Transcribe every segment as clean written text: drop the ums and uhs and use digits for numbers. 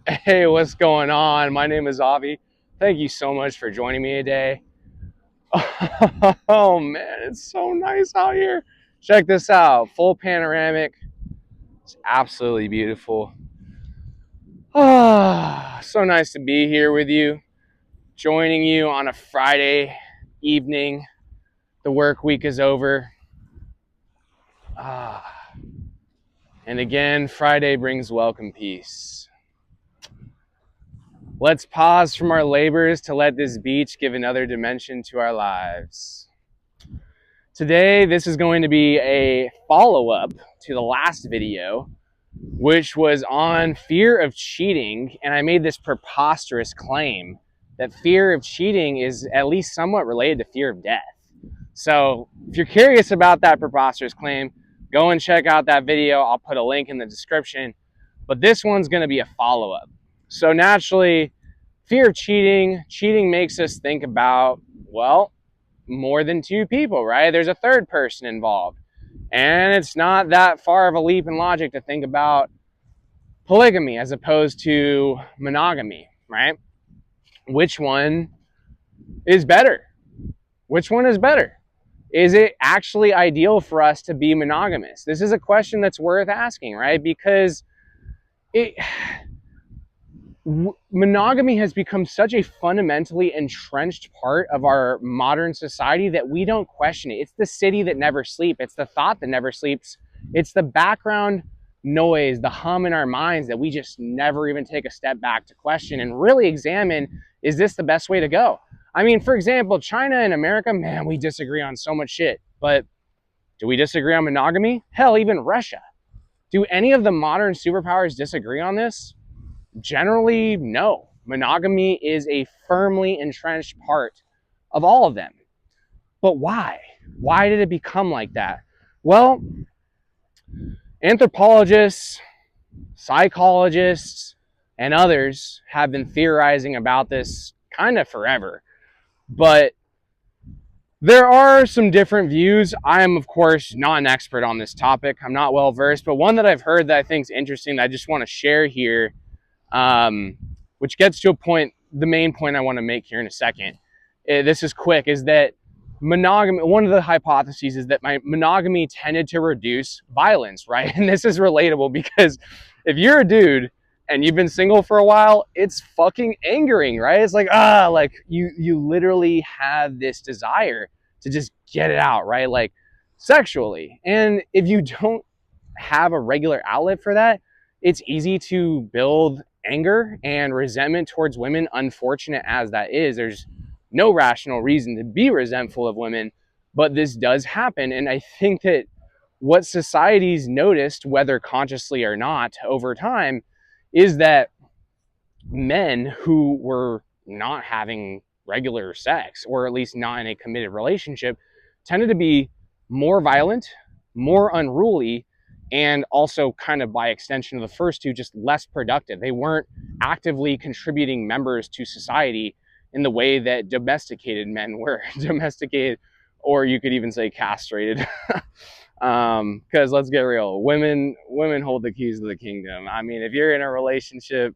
Hey, what's going on? My name is Avi. Thank you so much for joining me today. Oh man, it's so nice out here. Check this out. Full panoramic. It's absolutely beautiful. Ah, so nice to be here with you, joining you on a Friday evening. The work week is over. Ah, and again, Friday brings welcome peace. Let's pause from our labors to let this beach give another dimension to our lives. Today, this is going to be a follow-up to the last video, which was on fear of cheating, and I made this preposterous claim that fear of cheating is at least somewhat related to fear of death. So if you're curious about that preposterous claim, go and check out that video. I'll put a link in the description, but this one's going to be a follow-up. So naturally, fear of cheating makes us think about, well, more than two people, right? There's a third person involved. And it's not that far of a leap in logic to think about polygamy as opposed to monogamy, right? Which one is better? Which one is better? Is it actually ideal for us to be monogamous? This is a question that's worth asking, right? Because monogamy has become such a fundamentally entrenched part of our modern society that we don't question it. It's the city that never sleeps. It's the thought that never sleeps. It's the background noise, the hum in our minds that we just never even take a step back to question and really examine, is this the best way to go? I mean, for example, China and America, man, we disagree on so much shit. But do we disagree on monogamy? Hell, even Russia. Do any of the modern superpowers disagree on this? Generally, no. Monogamy is a firmly entrenched part of all of them. But why? Why did it become like that? Well, anthropologists, psychologists, and others have been theorizing about this kind of forever. But there are some different views. I am, of course, not an expert on this topic. I'm not well versed, but one that I've heard that I think is interesting that I just want to share here, which gets to a point, the main point I want to make here in a second. This is quick, is that monogamy, one of the hypotheses is that monogamy tended to reduce violence, right? And this is relatable because if you're a dude and you've been single for a while, it's fucking angering, right? It's like, like you literally have this desire to just get it out, right? Like sexually. And if you don't have a regular outlet for that, it's easy to build anger and resentment towards women. Unfortunate as that is, there's no rational reason to be resentful of women, but this does happen. And I think that what society's noticed, whether consciously or not, over time, is that men who were not having regular sex, or at least not in a committed relationship, tended to be more violent, more unruly, and also kind of by extension of the first two, just less productive. They weren't actively contributing members to society in the way that domesticated men were. Domesticated, or you could even say castrated. Because let's get real, women hold the keys to the kingdom. I mean, if you're in a relationship,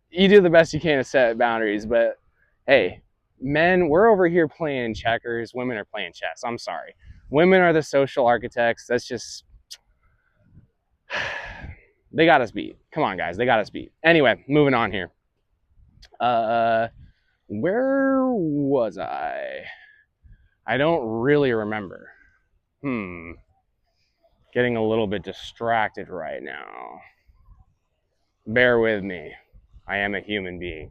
you do the best you can to set boundaries, but hey, men, we're over here playing checkers, women are playing chess. I'm sorry, women are the social architects. That's just, they got us beat. Come on, guys, they got us beat. Anyway, moving on here. Where was I don't really remember. Getting a little bit distracted right now. Bear with me. I am a human being.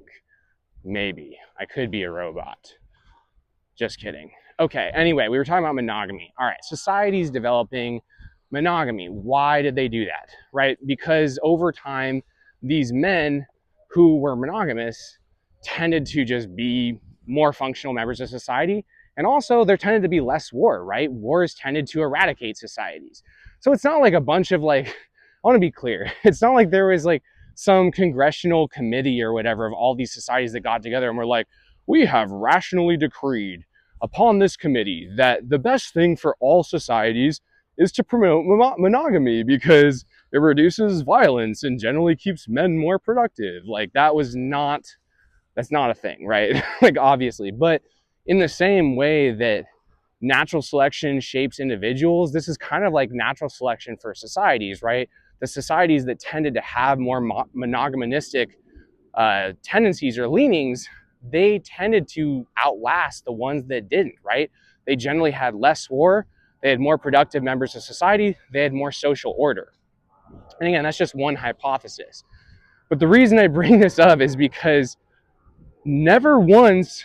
Maybe. I could be a robot. Just kidding. Okay, anyway, we were talking about monogamy. All right, society's developing monogamy. Why did they do that? Right? Because over time, these men who were monogamous tended to just be more functional members of society. And also, there tended to be less war, right? Wars tended to eradicate societies. So it's not like a bunch of I want to be clear. It's not like there was some congressional committee or whatever of all these societies that got together and were like, we have rationally decreed upon this committee that the best thing for all societies is to promote monogamy because it reduces violence and generally keeps men more productive. Like that's not a thing, right? Like obviously, but in the same way that natural selection shapes individuals, this is kind of like natural selection for societies, right? The societies that tended to have more monogamistic tendencies or leanings, they tended to outlast the ones that didn't, right? They generally had less war, they had more productive members of society, they had more social order. And again, that's just one hypothesis. But the reason I bring this up is because never once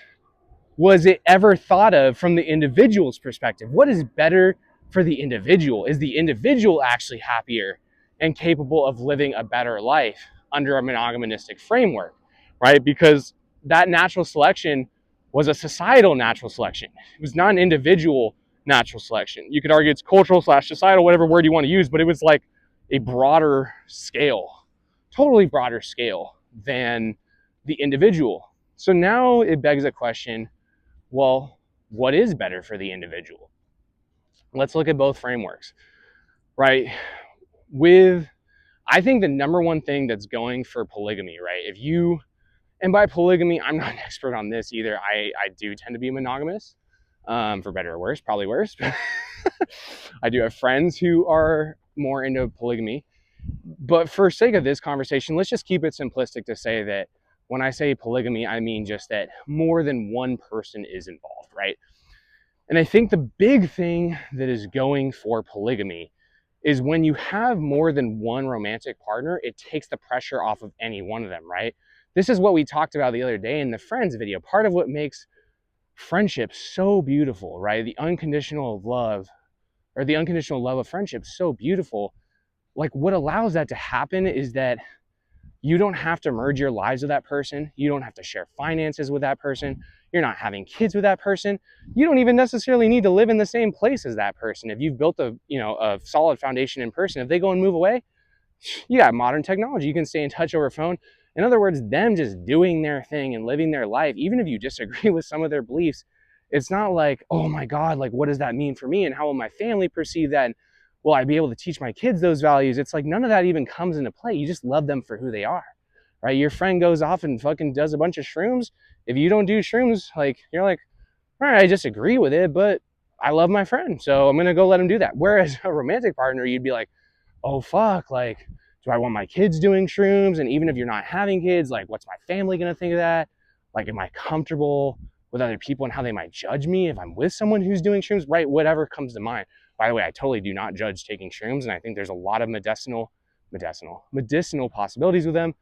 was it ever thought of from the individual's perspective. What is better for the individual? Is the individual actually happier and capable of living a better life under a monogamistic framework, right? Because that natural selection was a societal natural selection. It was not an individual natural selection. You could argue it's cultural / societal, whatever word you want to use, but it was like a broader scale, totally broader scale than the individual. So now it begs a question, well, what is better for the individual? Let's look at both frameworks, right? I think the number one thing that's going for polygamy, right? And by polygamy, I'm not an expert on this either. I do tend to be monogamous, for better or worse, probably worse. I do have friends who are more into polygamy. But for sake of this conversation, let's just keep it simplistic to say that when I say polygamy, I mean just that more than one person is involved, right? And I think the big thing that is going for polygamy is when you have more than one romantic partner, it takes the pressure off of any one of them, right? This is what we talked about the other day in the Friends video. Part of what makes friendship so beautiful, right? The unconditional love of friendship so beautiful. Like what allows that to happen is that you don't have to merge your lives with that person. You don't have to share finances with that person. You're not having kids with that person. You don't even necessarily need to live in the same place as that person. If you've built a solid foundation in person, if they go and move away, you got modern technology. You can stay in touch over phone. In other words, them just doing their thing and living their life, even if you disagree with some of their beliefs, it's not like, oh my God, like what does that mean for me? And how will my family perceive that? And will I be able to teach my kids those values? It's like none of that even comes into play. You just love them for who they are, right? Your friend goes off and fucking does a bunch of shrooms. If you don't do shrooms, like you're like, all right, I disagree with it, but I love my friend, so I'm gonna go let him do that. Whereas a romantic partner, you'd be like, oh fuck, like, do I want my kids doing shrooms? And even if you're not having kids, like, what's my family gonna think of that? Like, am I comfortable with other people and how they might judge me if I'm with someone who's doing shrooms, right? Whatever comes to mind. By the way, I totally do not judge taking shrooms, and I think there's a lot of medicinal possibilities with them.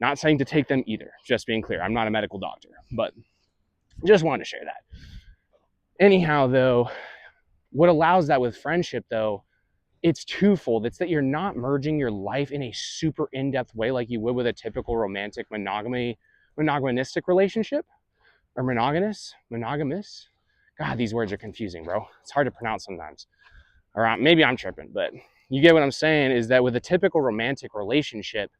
Not saying to take them either, just being clear. I'm not a medical doctor, but just wanted to share that. Anyhow, though, what allows that with friendship, though, it's twofold. It's that you're not merging your life in a super in-depth way like you would with a typical romantic monogonistic relationship, or monogamous. God, these words are confusing, bro. It's hard to pronounce sometimes. Or maybe I'm tripping, but you get what I'm saying, is that with a typical romantic relationship,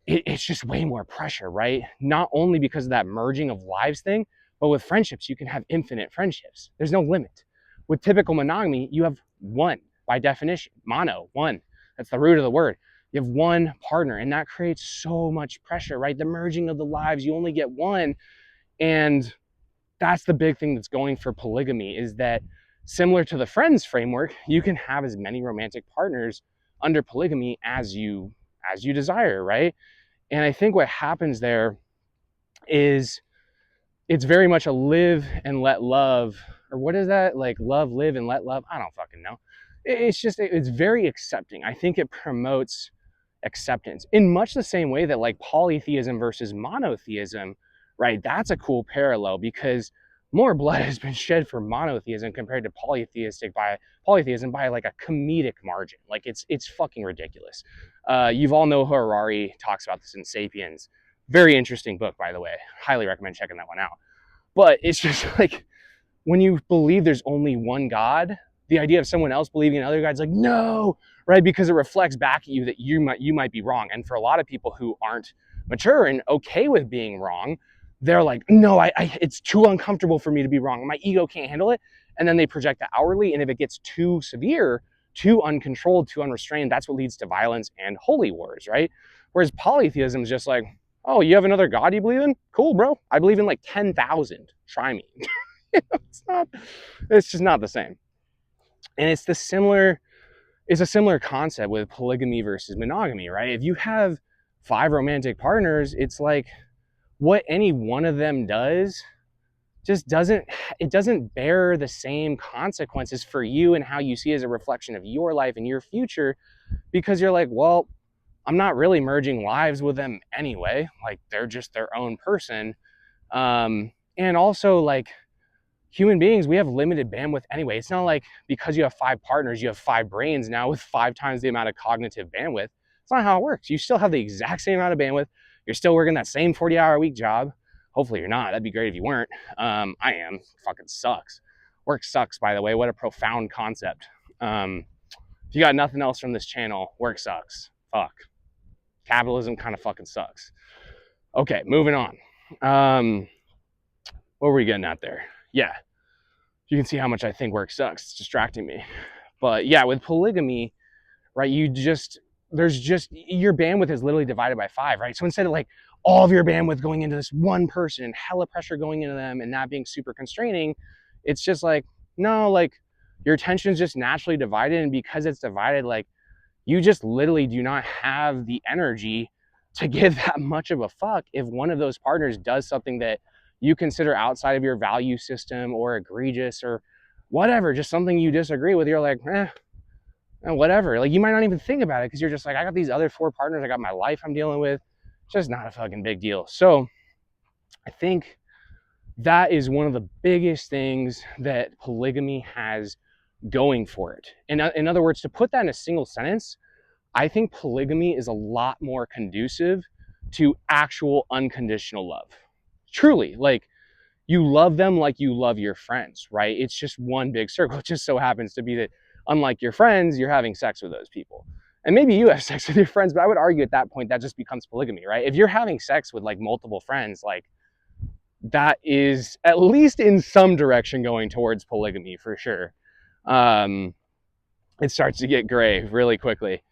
it's just way more pressure, right? Not only because of that merging of lives thing, but with friendships, you can have infinite friendships. There's no limit. With typical monogamy, you have one by definition, mono, one. That's the root of the word. You have one partner, and that creates so much pressure, right? The merging of the lives, you only get one. And that's the big thing that's going for polygamy, is that similar to the Friends framework, you can have as many romantic partners under polygamy as you desire, right? And I think what happens there is it's very much a live and let love, or what is that? Like love, live, and let love? I don't fucking know. It's very accepting. I think it promotes acceptance in much the same way that like polytheism versus monotheism, right? That's a cool parallel, because more blood has been shed for monotheism compared to polytheism by like a comedic margin. Like it's fucking ridiculous. You've all know Harari talks about this in Sapiens. Very interesting book, by the way. Highly recommend checking that one out. But it's just like, when you believe there's only one God, the idea of someone else believing in other gods, like, no, right? Because it reflects back at you that you might be wrong. And for a lot of people who aren't mature and okay with being wrong, they're like, no, it's too uncomfortable for me to be wrong. My ego can't handle it. And then they project that outwardly. And if it gets too severe, too uncontrolled, too unrestrained, that's what leads to violence and holy wars, right? Whereas polytheism is just like, oh, you have another god you believe in? Cool, bro. I believe in like 10,000. Try me. It's just not the same. And it's a similar concept with polygamy versus monogamy, right? If you have 5 romantic partners, it's like what any one of them does just doesn't bear the same consequences for you and how you see as a reflection of your life and your future, because you're like, well, I'm not really merging lives with them anyway. Like, they're just their own person. And also, like, human beings, we have limited bandwidth anyway. It's not like because you have 5 partners, you have 5 brains now with 5 times the amount of cognitive bandwidth. It's not how it works. You still have the exact same amount of bandwidth. You're still working that same 40-hour-a-week job. Hopefully you're not. That'd be great if you weren't. I am. Fucking sucks. Work sucks, by the way. What a profound concept. If you got nothing else from this channel, work sucks. Fuck. Capitalism kind of fucking sucks. Okay, moving on. What were we getting at there? Yeah, you can see how much I think work sucks. It's distracting me. But yeah, with polygamy, right, there's just, your bandwidth is literally divided by 5, right? So instead of like all of your bandwidth going into this one person and hella pressure going into them and that being super constraining, it's just like, no, like your attention is just naturally divided. And because it's divided, like you just literally do not have the energy to give that much of a fuck if one of those partners does something that you consider outside of your value system or egregious or whatever, just something you disagree with. You're like, whatever. Like, you might not even think about it because you're just like, I got these other 4 partners, I got my life I'm dealing with. It's just not a fucking big deal. So I think that is one of the biggest things that polygamy has going for it. In other words, to put that in a single sentence, I think polygamy is a lot more conducive to actual unconditional love. Truly, like, you love them like you love your friends, right? It's just one big circle. It just so happens to be that, unlike your friends, you're having sex with those people. And maybe you have sex with your friends, but I would argue at that point that just becomes polygamy, right? If you're having sex with like multiple friends, like, that is at least in some direction going towards polygamy for sure. It starts to get gray really quickly.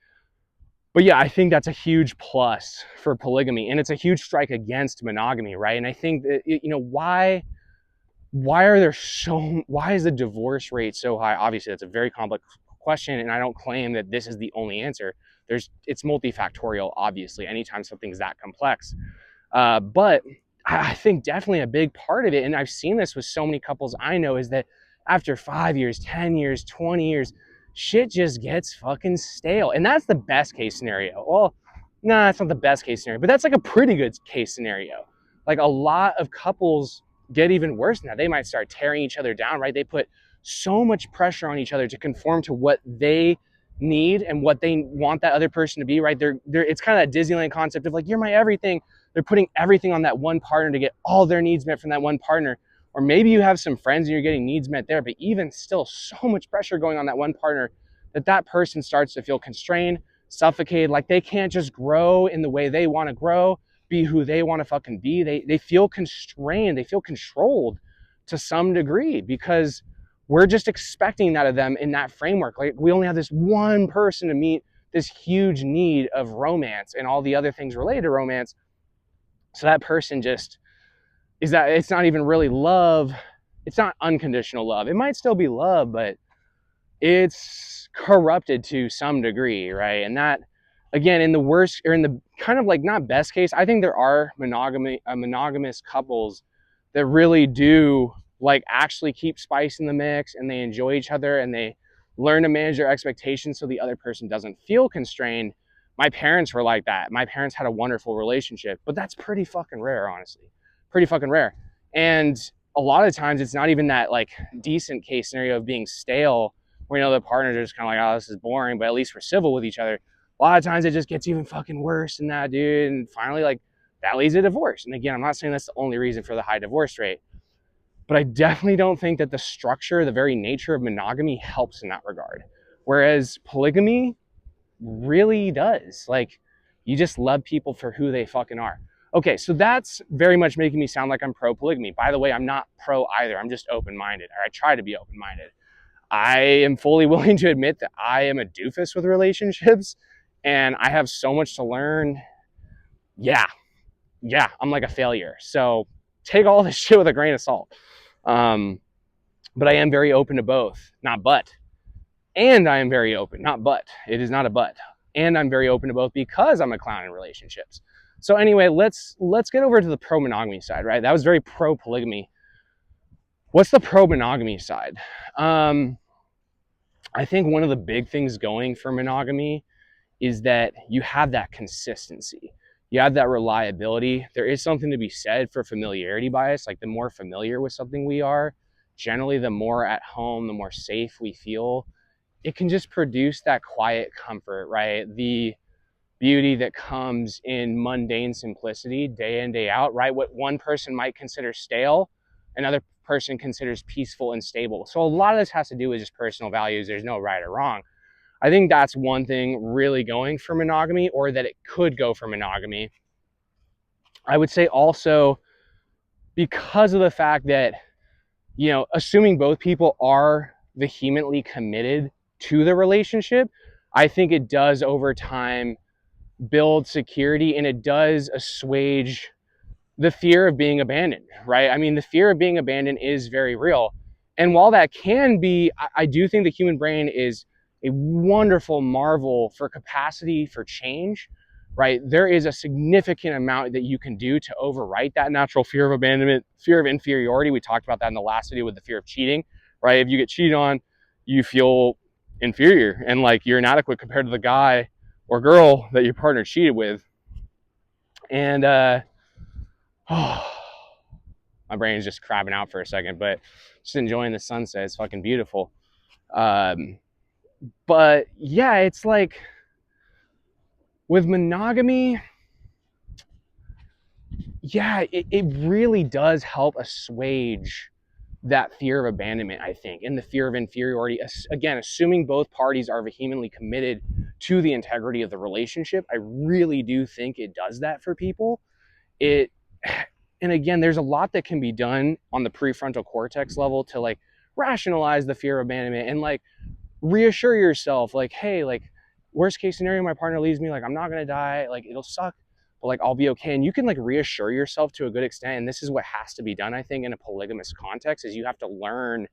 But yeah, I think that's a huge plus for polygamy, and it's a huge strike against monogamy, right? And I think that, why is the divorce rate so high? Obviously, that's a very complex question, and I don't claim that this is the only answer. It's multifactorial, obviously, anytime something's that complex. But I think definitely a big part of it, and I've seen this with so many couples I know, is that after 5 years, 10 years, 20 years, shit just gets fucking stale. And that's the best case scenario. Well, nah, that's not the best case scenario, but that's like a pretty good case scenario. Like, a lot of couples get even worse than that. They might start tearing each other down, right? They put so much pressure on each other to conform to what they need and what they want that other person to be, right? It's kind of that Disneyland concept of like, you're my everything. They're putting everything on that one partner to get all their needs met from that one partner. Or maybe you have some friends and you're getting needs met there, but even still, so much pressure going on that one partner that person starts to feel constrained, suffocated, like they can't just grow in the way they want to grow, be who they want to fucking be. They feel constrained, they feel controlled to some degree because we're just expecting that of them in that framework. Like, we only have this one person to meet this huge need of romance and all the other things related to romance. So that person just is that, it's not even really love. It's not unconditional love. It might still be love, but it's corrupted to some degree, right? And that, again, in the worst, or in the kind of like not best case, I think there are monogamous couples that really do like actually keep spice in the mix, and they enjoy each other, and they learn to manage their expectations so the other person doesn't feel constrained. My parents were like that. My parents had a wonderful relationship, but that's pretty fucking rare, honestly. Pretty fucking rare. And a lot of times it's not even that like decent case scenario of being stale, where, the partners are just kind of like, oh, this is boring, but at least we're civil with each other. A lot of times it just gets even fucking worse than that, dude. And finally, like, that leads to divorce. And again, I'm not saying that's the only reason for the high divorce rate, but I definitely don't think that the structure, the very nature of monogamy helps in that regard. Whereas polygamy really does. Like, you just love people for who they fucking are. Okay, so that's very much making me sound like I'm pro polygamy. By the way, I'm not pro either. I'm just open-minded, or I try to be open-minded. I am fully willing to admit that I am a doofus with relationships and I have so much to learn. Yeah, I'm like a failure. So take all this shit with a grain of salt. Um, but I am very open to both, not but. And I am very open, not but. It is not a but. And I'm very open to both because I'm a clown in relationships. So anyway, let's get over to the pro monogamy side, right? That was very pro polygamy. What's the pro monogamy side? I think one of the big things going for monogamy is that you have that consistency. You have that reliability. There is something to be said for familiarity bias. Like the more familiar with something we are, generally the more at home, the more safe we feel. It can just produce that quiet comfort, right? The beauty that comes in mundane simplicity day in, day out, right? What one person might consider stale, another person considers peaceful and stable. So a lot of this has to do with just personal values. There's no right or wrong. I think that's one thing really going for monogamy, or that it could go for monogamy. I would say also because of the fact that, assuming both people are vehemently committed to the relationship, I think it does over time build security and it does assuage the fear of being abandoned, right? I mean, the fear of being abandoned is very real. And while that can be, I do think the human brain is a wonderful marvel for capacity for change, right? There is a significant amount that you can do to overwrite that natural fear of abandonment, fear of inferiority. We talked about that in the last video with the fear of cheating, right? If you get cheated on, you feel inferior and like you're inadequate compared to the guy or girl that your partner cheated with. And oh, my brain is just crabbing out for a second, but just enjoying the sunset. It's fucking beautiful. But yeah, it's like with monogamy, yeah, it really does help assuage that fear of abandonment, I think, and the fear of inferiority. Again, assuming both parties are vehemently committed to the integrity of the relationship, I really do think it does that for people. And again, there's a lot that can be done on the prefrontal cortex level to like rationalize the fear of abandonment and like reassure yourself, like, hey, like worst case scenario, my partner leaves me, like I'm not gonna die, like it'll suck, but like I'll be okay. And you can like reassure yourself to a good extent. And this is what has to be done, I think, in a polygamous context, is you have to learn,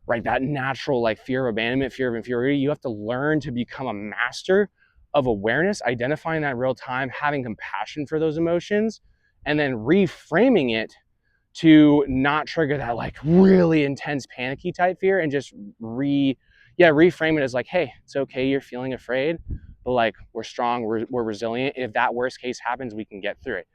right, that natural like fear of abandonment, fear of inferiority. You have to learn to become a master of awareness, identifying that in real time, having compassion for those emotions, and then reframing it to not trigger that like really intense panicky type fear, and just reframe it as like, hey, it's okay, you're feeling afraid, but like we're strong, we're resilient. If that worst case happens, we can get through it.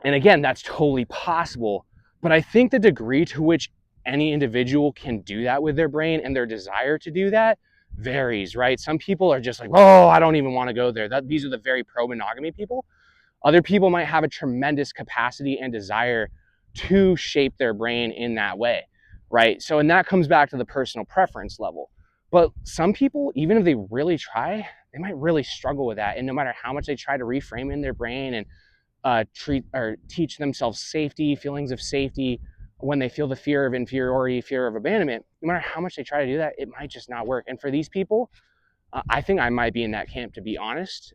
And again, that's totally possible, but I think the degree to which any individual can do that with their brain and their desire to do that varies, right? Some people are just like, oh, I don't even want to go there. These are the very pro monogamy people. Other people might have a tremendous capacity and desire to shape their brain in that way, right? So, and that comes back to the personal preference level. But some people, even if they really try, they might really struggle with that. And no matter how much they try to reframe in their brain and treat or teach themselves safety, feelings of safety, when they feel the fear of inferiority, fear of abandonment, no matter how much they try to do that, it might just not work. And for these people, I think I might be in that camp, to be honest.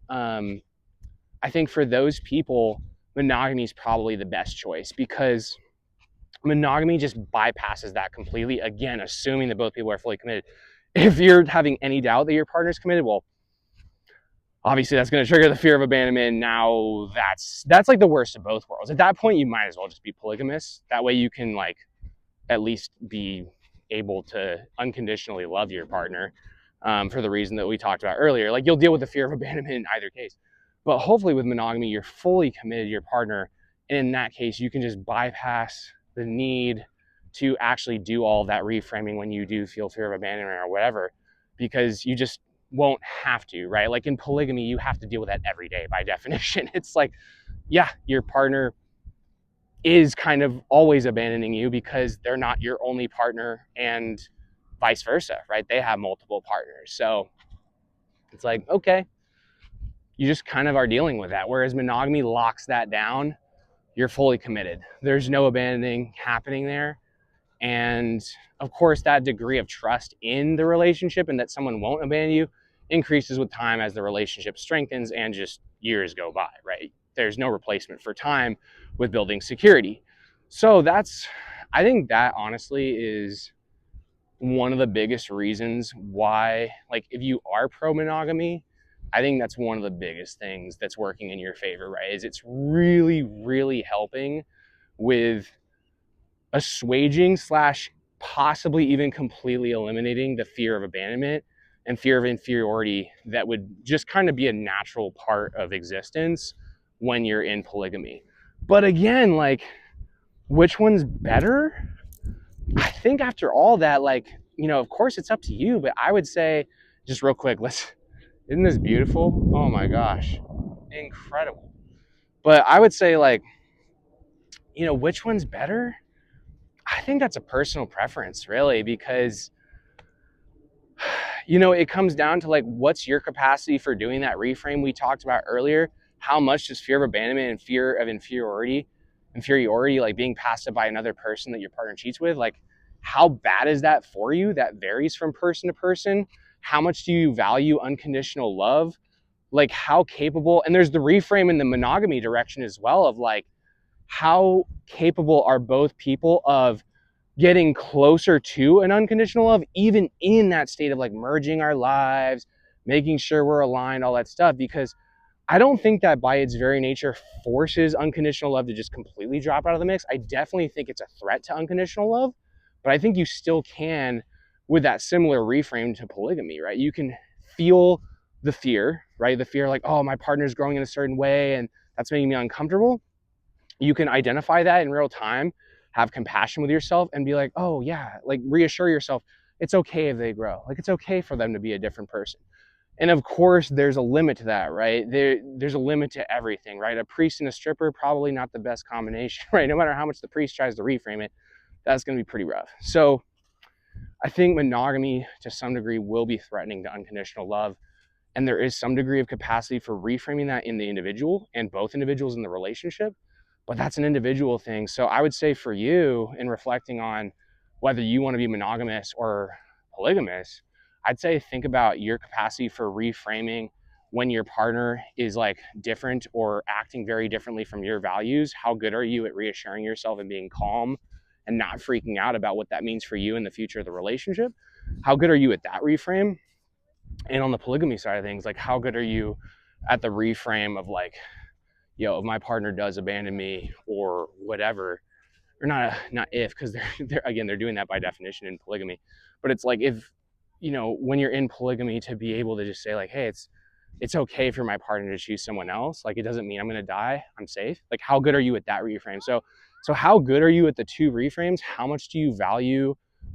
I think for those people, monogamy is probably the best choice, because monogamy just bypasses that completely. Again, assuming that both people are fully committed. If you're having any doubt that your partner's committed, well, obviously that's going to trigger the fear of abandonment. Now that's like the worst of both worlds. At that point, you might as well just be polygamous. That way you can like at least be able to unconditionally love your partner, for the reason that we talked about earlier. Like you'll deal with the fear of abandonment in either case. But hopefully with monogamy, you're fully committed to your partner. And in that case, you can just bypass the need to actually do all that reframing when you do feel fear of abandonment or whatever, because you just won't have to, right? Like in polygamy, you have to deal with that every day by definition. It's like, yeah, your partner is kind of always abandoning you because they're not your only partner, and vice versa, right? They have multiple partners. So it's like, okay, you just kind of are dealing with that. Whereas monogamy locks that down. You're fully committed. There's no abandoning happening there. And of course, that degree of trust in the relationship and that someone won't abandon you increases with time as the relationship strengthens and just years go by, right? There's no replacement for time with building security. So I think that honestly is one of the biggest reasons why, like, if you are pro monogamy, I think that's one of the biggest things that's working in your favor, right? Is it's really, really helping with assuaging slash possibly even completely eliminating the fear of abandonment and fear of inferiority that would just kind of be a natural part of existence when you're in polygamy. But again, like, which one's better? I think after all that, like, of course it's up to you, but I would say, just real quick, isn't this beautiful? Oh my gosh, incredible. But I would say, like, which one's better? I think that's a personal preference, really, because it comes down to, like, what's your capacity for doing that reframe we talked about earlier? How much does fear of abandonment and fear of inferiority, like being passed up by another person that your partner cheats with, like, how bad is that for you? That varies from person to person. How much do you value unconditional love? Like, how capable, and there's the reframe in the monogamy direction as well, of like, how capable are both people of getting closer to an unconditional love, even in that state of like merging our lives, making sure we're aligned, all that stuff. Because I don't think that by its very nature forces unconditional love to just completely drop out of the mix. I definitely think it's a threat to unconditional love, but I think you still can, with that similar reframe to polygamy, right? You can feel the fear, right? The fear, like, oh, my partner's growing in a certain way and that's making me uncomfortable. You can identify that in real time, have compassion with yourself, and be like, oh yeah, like, reassure yourself it's okay if they grow. Like, it's okay for them to be a different person. And of course, there's a limit to that, right? There's a limit to everything, right? A priest and a stripper, probably not the best combination, right? No matter how much the priest tries to reframe it, that's going to be pretty rough. So I think monogamy, to some degree, will be threatening to unconditional love. And there is some degree of capacity for reframing that in the individual and both individuals in the relationship, but that's an individual thing. So I would say for you, in reflecting on whether you want to be monogamous or polygamous, I'd say think about your capacity for reframing when your partner is like different or acting very differently from your values. How good are you at reassuring yourself and being calm and not freaking out about what that means for you in the future of the relationship? How good are you at that reframe? And on the polygamy side of things, like, how good are you at the reframe of like, if my partner does abandon me or whatever, or not if, because they're doing that by definition in polygamy, but it's like, if when you're in polygamy, to be able to just say like, hey, it's okay for my partner to choose someone else. Like, it doesn't mean I'm gonna die. I'm safe. Like, how good are you at that reframe? So how good are you at the two reframes? How much do you value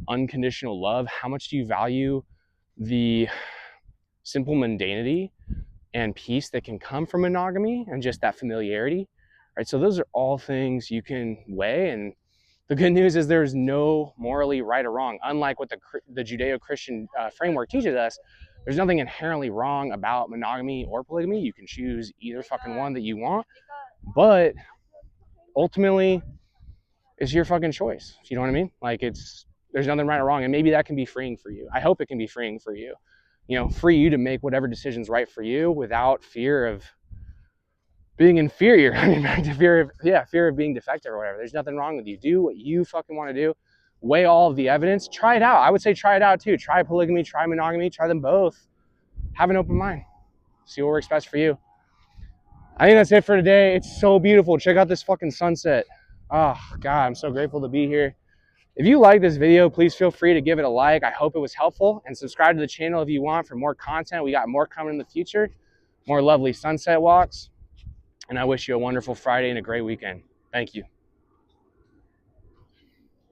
unconditional love? How much do you value the simple mundanity and peace that can come from monogamy and just that familiarity, right? So those are all things you can weigh. And the good news is there's no morally right or wrong. Unlike what the Judeo-Christian framework teaches us, there's nothing inherently wrong about monogamy or polygamy. You can choose either fucking one that you want, but ultimately it's your fucking choice. You know what I mean? Like, there's nothing right or wrong, and maybe that can be freeing for you. I hope it can be freeing for you. Free you to make whatever decision's right for you without fear of being inferior. I mean, back to fear of being defective or whatever. There's nothing wrong with you. Do what you fucking want to do. Weigh all of the evidence. Try it out. I would say try it out too. Try polygamy, try monogamy, try them both. Have an open mind. See what works best for you. I think that's it for today. It's so beautiful. Check out this fucking sunset. Oh, God, I'm so grateful to be here. If you like this video, please feel free to give it a like. I hope it was helpful, and subscribe to the channel if you want for more content. We got more coming in the future, more lovely sunset walks, and I wish you a wonderful Friday and a great weekend. Thank you.